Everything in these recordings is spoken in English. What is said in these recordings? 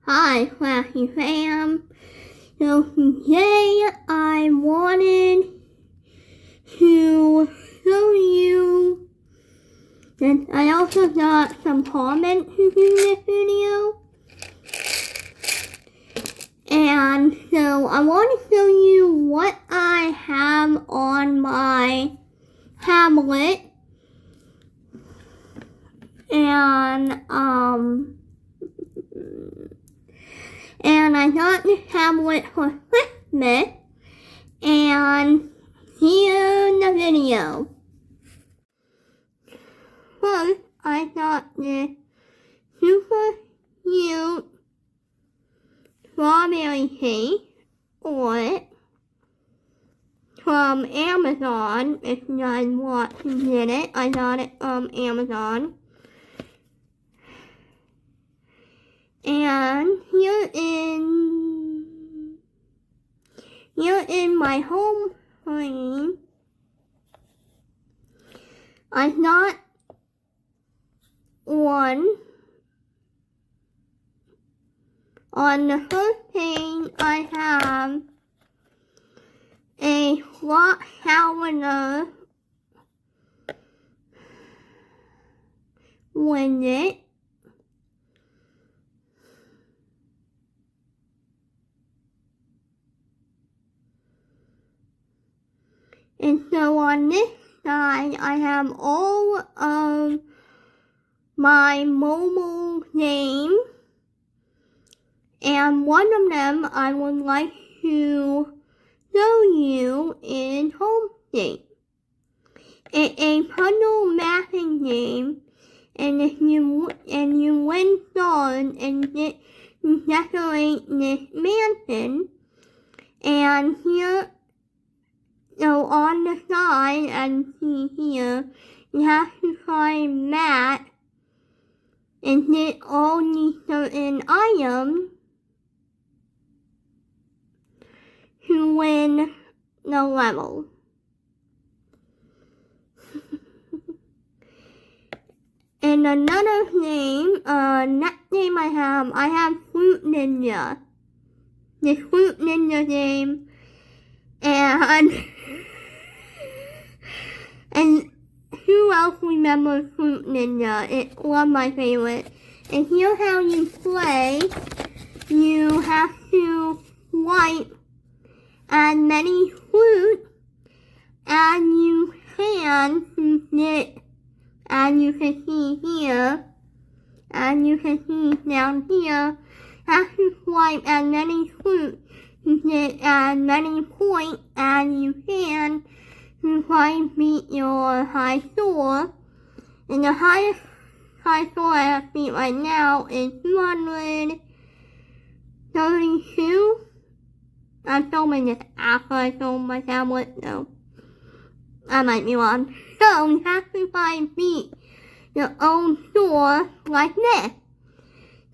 Hi, Crafty fam. So today I wanted to show you, and I also got some comments to do this video. And so I want to show you what I have on my tablet. And I got this tablet for Christmas, and here's the video. First, I got this super cute strawberry case for it from Amazon. If you guys want to get it, I got it from Amazon. And here in my home screen, I got one. On the first page, I have a clock calendar widget. And so on this side, I have all of my mobile games. And one of them I would like to show you is Homestate. It's a puzzle mapping game, and if you win stars and get to decorate this mansion. And here, so on the side, and see here, you have to find Matt and get all these certain items to win the level. And another game, next game I have Fruit Ninja. The Fruit Ninja game. And who else remembers Fruit Ninja? It's one of my favorites. And here's how you play. You have to swipe as many fruit as you can to get, as you can see here, as you can see down here, have to swipe as many fruit to get as many points as you can to try and beat your high score. And the highest high score I have beat right now is 232. I'm filming this after I film my tablet, so I might be wrong. So you have to try and beat your own score like this.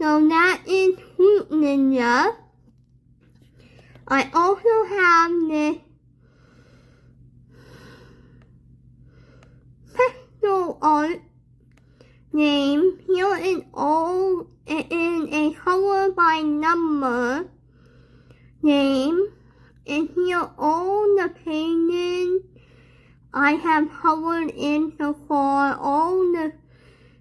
So that is Fruit Ninja. I also have this pixel art game. Here is it is a color by number game. And here all the pages I have colored in so far, all the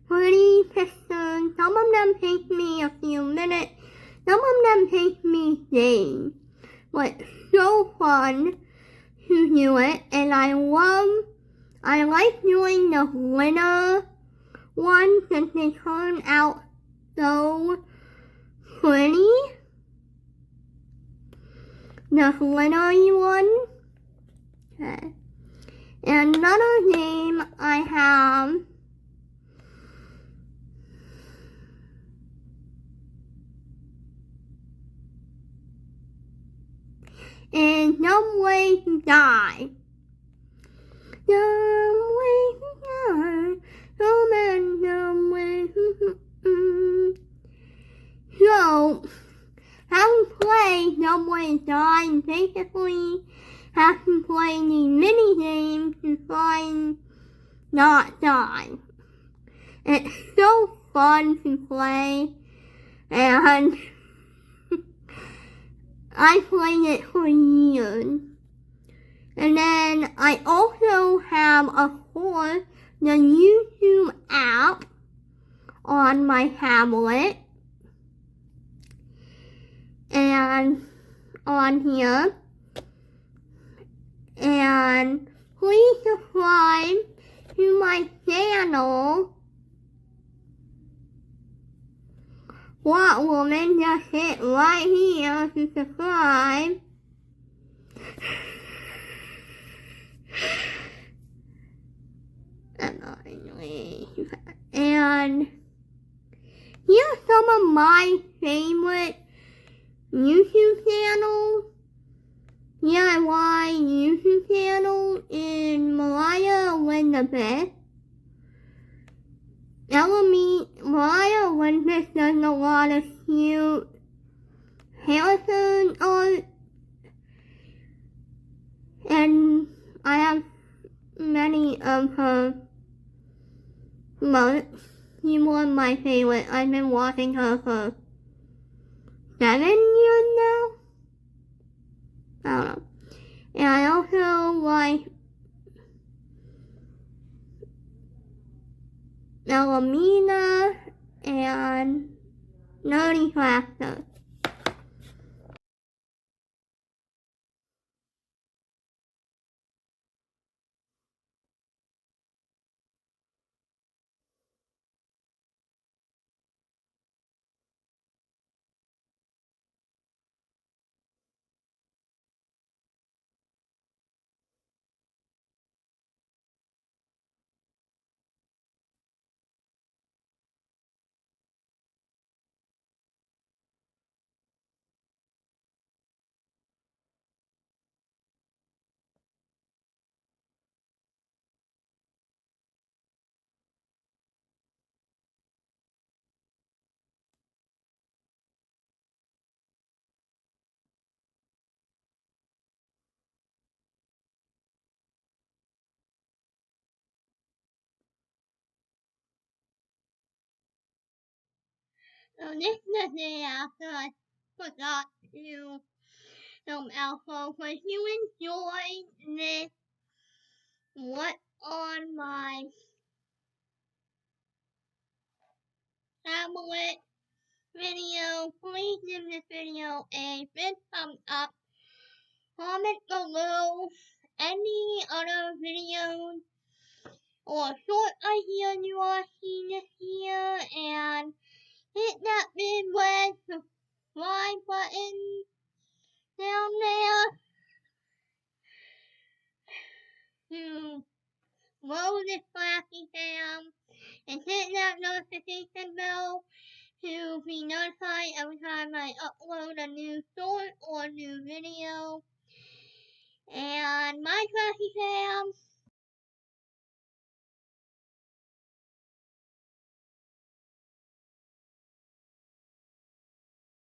pretty pictures. Some of them take me a few minutes, some of them take me days. But so fun to do it, and I like doing the glitter ones since they turn out so pretty. The glittery one. Okay. And another game I have is Some Way to Die. Some way to die. Some way to So, how to play Some Way to Die, basically have to play the mini games to try and not die. It's so fun to play, and I played it for years. And then I also have, of course, the YouTube app on my tablet. And on here. And please subscribe to my channel. What woman just hit right here to subscribe. And here's some of my favorite YouTube channels. DIY YouTube channel in Mariah Elizabeth. Mariah Elizabeth does a lot of cute Harrison art. And I have many of her months. She's one of my favorites. I've been watching her for 7 years now. I don't know. And I also like Elamina and Nerdy Crafter. So this is the day after I forgot to film alpha. If you enjoyed this, what on my tablet video, please give this video a big thumbs up. Comment below any other videos or short ideas you are seeing this year, and hit that big red subscribe button down there to grow this crafty fam, and hit that notification bell to be notified every time I upload a new short or new video. And my crafty fam,